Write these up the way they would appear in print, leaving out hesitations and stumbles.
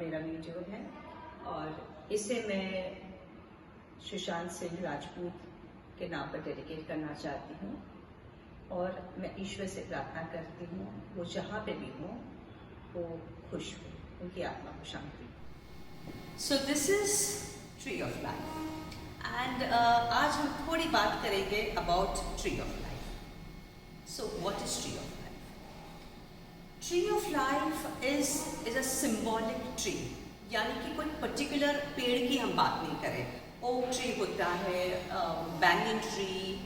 मेरा वीडियो है और इसे मैं सुशांत सिंह राजपूत के नाम पर डेडिकेट करना चाहती हूँ और मैं ईश्वर से प्रार्थना करती हूँ वो जहाँ पे भी हो वो खुश हो, उनकी आत्मा को शांति। So this is Tree of Life and आज हम थोड़ी बात करेंगे about Tree of Life. So what is Tree of Life? Tree of Life is a symbolic tree, यानी कि कोई particular पेड़ की हम बात नहीं करें. Oak tree होता है, banyan tree,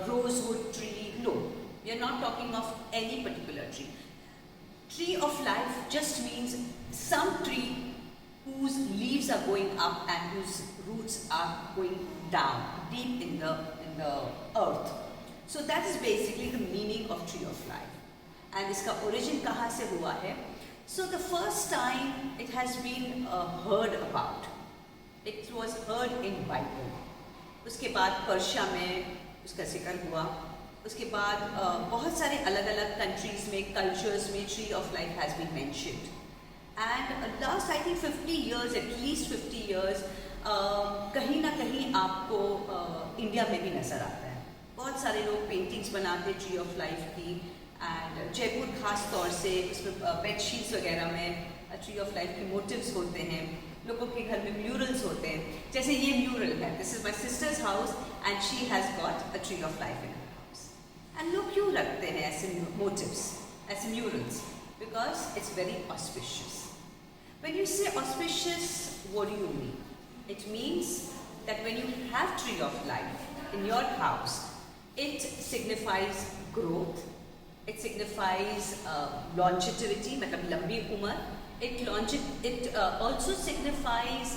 rosewood tree. No, we are not talking of any particular tree. Tree of Life just means some tree whose leaves are going up and whose roots are going down deep in the earth. So that is basically the meaning of Tree of Life. And इसका origin कहाँ से हुआ है? So the first time it has been heard about, it was heard in Bible. उसके बाद Persia में उसका जिक्र हुआ. उसके बाद बहुत सारे अलग अलग countries में, cultures में Tree of Life has been mentioned. And last I think 50 years, at least 50 years, कहीं ना कहीं आपको इंडिया में भी नज़र आता है. बहुत सारे लोग पेंटिंग्स बनाते Tree of Life की. एंड जयपुर खास तौर से उसमें बेडशीट्स वगैरह में ट्री ऑफ लाइफ के मोटिव्स होते हैं. लोगों के घर में म्यूरल्स होते हैं, जैसे ये म्यूरल है. This is my sister's house and she has got a tree of life in her house. And लोग क्यों रखते हैं ऐसे मोटिव्स, ऐसे murals? Because it's very auspicious. When you say auspicious, what do you mean? It means that when you have tree of life in your house, it signifies growth, it signifies longevity, मतलब लंबी उम्र. It also signifies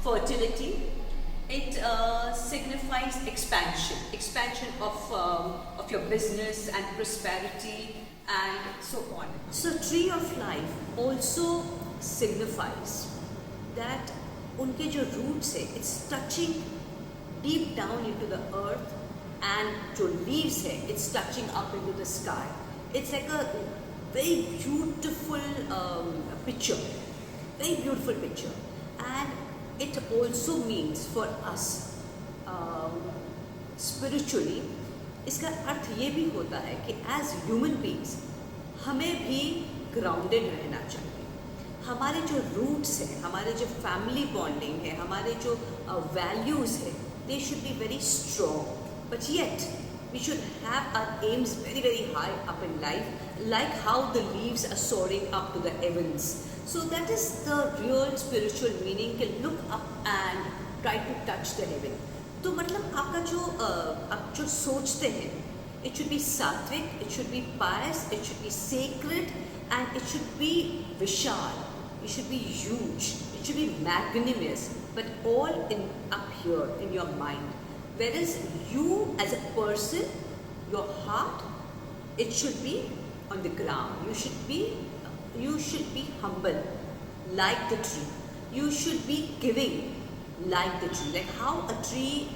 fertility. It signifies expansion of your business and prosperity and so on. So tree of life also signifies that उनके जो roots है, it's touching deep down into the earth, and जो leaves है, it's touching up into the sky. It's like a very beautiful picture, very beautiful picture. And it also means for us spiritually, इसका अर्थ ये भी होता है कि as human beings हमें भी grounded रहना चाहिए. हमारे जो roots हैं, हमारे जो family bonding है, हमारे जो values है, they should be very strong. But yet, we should have our aims very, very high up in life, like how the leaves are soaring up to the heavens. So that is the real spiritual meaning, कि look up and try to touch the heaven. तो मतलब आपका जो आप जो सोचते हैं, it should be sattvic, it should be pious, it should be sacred, and it should be vishal, it should be huge, it should be magnanimous, but all in up here in your mind. Whereas you as a person, your heart, it should be on the ground. You should be humble like the tree. You should be giving like the tree. Like how a tree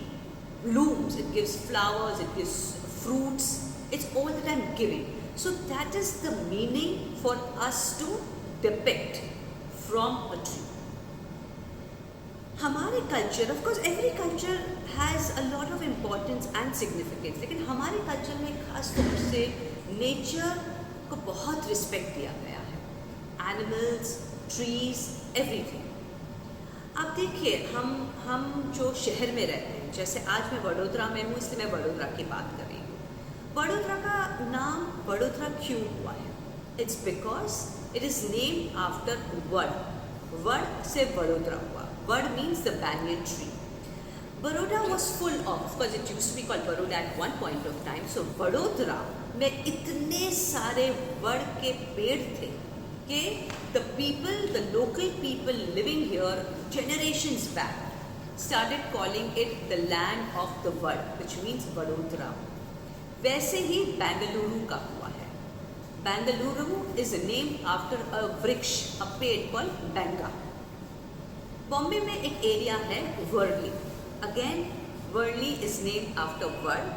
blooms, it gives flowers, it gives fruits. It's all that I'm giving. So that is the meaning for us to depict from a tree. हमारे culture, of course every culture has a lot of importance and significance, लेकिन हमारे culture में खास तौर से nature को बहुत respect दिया गया है. Animals, trees, everything. अब देखिए, हम जो शहर में रहते हैं, जैसे आज मैं वडोदरा में हूँ, इसलिए मैं वडोदरा की बात कर रही हूँ. वडोदरा का नाम वडोदरा क्यों हुआ है? It's because it is named after वड. वड से वडोदरा हुआ. Wad means the banyan tree. Baroda was full of course it used to be called Baroda at one point of time. So Vadodara में इतने सारे वड के पेड़ थे कि the local people living here generations back started calling it the land of the Vad, which means Vadodara. वैसे ही बेंगलुरु का हुआ है. Bengaluru is named after a वृक्ष, a पेड़ called Benga. बॉम्बे में एक एरिया है Worli. Again Worli is named after word.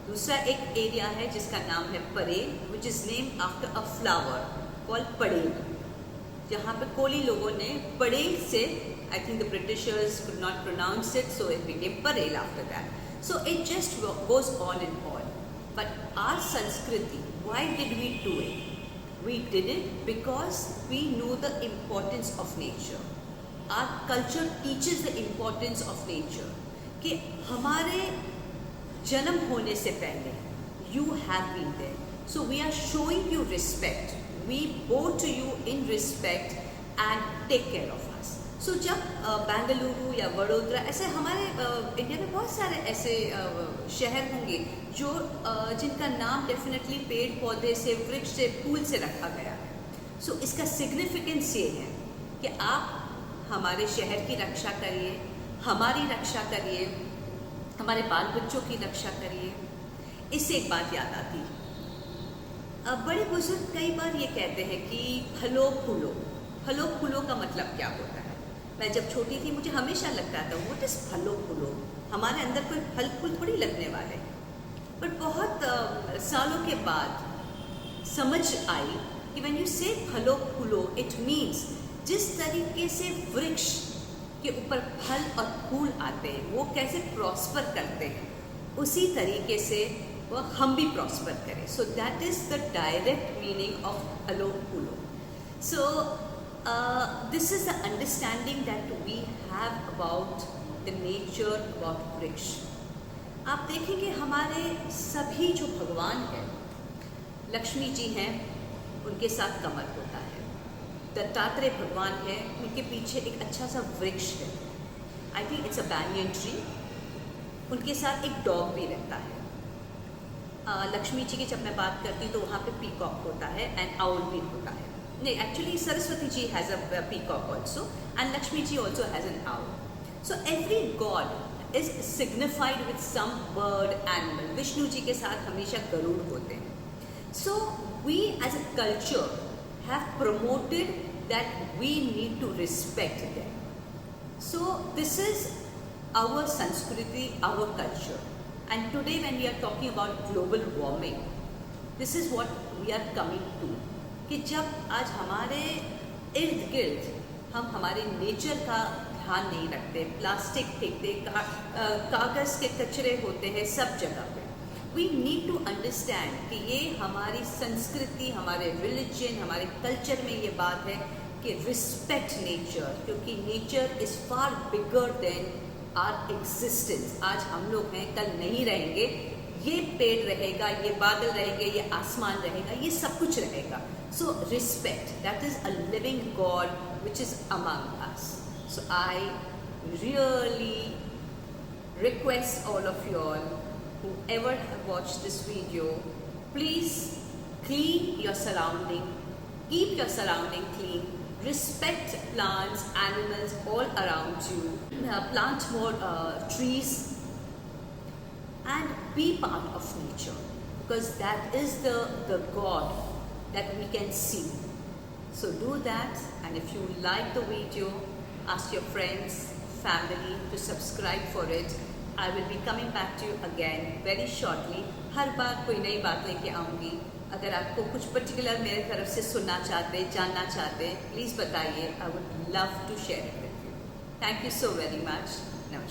दूसरा एक एरिया है जिसका नाम है Parel, which is named after a flower called पड़ेल. जहाँ पे कोली लोगों ने परेल से, I think the Britishers could not pronounce it, so it became Parel after that. So it just goes on and on. But our Sanskriti, why did we do it? We did it because we knew the importance of nature. Our culture teaches the importance of nature. कि हमारे जन्म होने से पहले you have been there. So we are showing you respect. We bow to you in respect and take care of us. सो जब बेंगलुरु या वडोदरा, ऐसे हमारे इंडिया में बहुत सारे ऐसे शहर होंगे जो जिनका नाम डेफिनेटली पेड़ पौधे से, वृक्ष से, फूल से रखा गया है. सो इसका सिग्निफिकेंस ये है कि आप हमारे शहर की रक्षा करिए, हमारी रक्षा करिए, हमारे बाल बच्चों की रक्षा करिए. इससे एक बात याद आती, बड़े बुजुर्ग कई बार ये कहते हैं कि फलो फूलो. फलो फूलो का मतलब क्या होता है? मैं जब छोटी थी मुझे हमेशा लगता था व्हाट इज़ फलो फूलो, हमारे अंदर कोई फल फूल थोड़ी लगने वाले. बट बहुत सालों के बाद समझ आई कि व्हेन यू से फलो फूलो इट मीन्स जिस तरीके से वृक्ष के ऊपर फल और फूल आते हैं वो कैसे प्रॉस्पर करते हैं, उसी तरीके से वह हम भी प्रॉस्पर करें. So that is the direct meaning of फलो फूलो. So this is the understanding that we have about the nature, about वृक्ष. आप देखेंगे हमारे सभी जो भगवान हैं, लक्ष्मी जी हैं, उनके साथ कमल होता है. दत्तात्रेय भगवान हैं, उनके पीछे एक अच्छा सा वृक्ष है. I think it's a banyan tree. उनके साथ एक डॉग भी रहता है. लक्ष्मी जी की जब मैं बात करती हूँ तो वहाँ पे पीकॉक होता है एंड आउल भी होता है. नहीं, actually Saraswati ji has a peacock also and Lakshmi ji also has an owl. So every god is signified with some bird animal. Vishnu ji के साथ हमेशा गरुड़ होते हैं. So we as a culture have promoted that we need to respect them. So this is our sanskriti, our culture. And today when we are talking about global warming, this is what we are coming to. कि जब आज हमारे इर्द गिर्द हम हमारे nature का ध्यान नहीं रखते, प्लास्टिक फेंकते, कागज़ के कचरे होते हैं सब जगह पे. वी नीड टू अंडरस्टैंड कि ये हमारी संस्कृति, हमारे रिलीजन, हमारे कल्चर में ये बात है कि रिस्पेक्ट नेचर, क्योंकि nature is far bigger than our existence. आज हम लोग हैं, कल नहीं रहेंगे. ये पेड़ रहेगा, ये बादल रहेंगे, ये आसमान रहेगा, ये सब कुछ रहेगा. So respect, that is a living God which is among us. So I really request all of you all, whoever have watched this video, please clean your surrounding, keep your surrounding clean, respect plants, animals all around you, plant more trees and be part of nature, because that is the God that we can see. So do that, and if you like the video, ask your friends, family to subscribe for it. I will be coming back to you again very shortly. हर बार कोई नई बात लेके आऊँगी. अगर आपको कुछ particular मेरे तरफ से सुनना चाहते, जानना चाहते, प्लीज़ बताइए. I would love to share it with you. Thank you so very much. Namaste.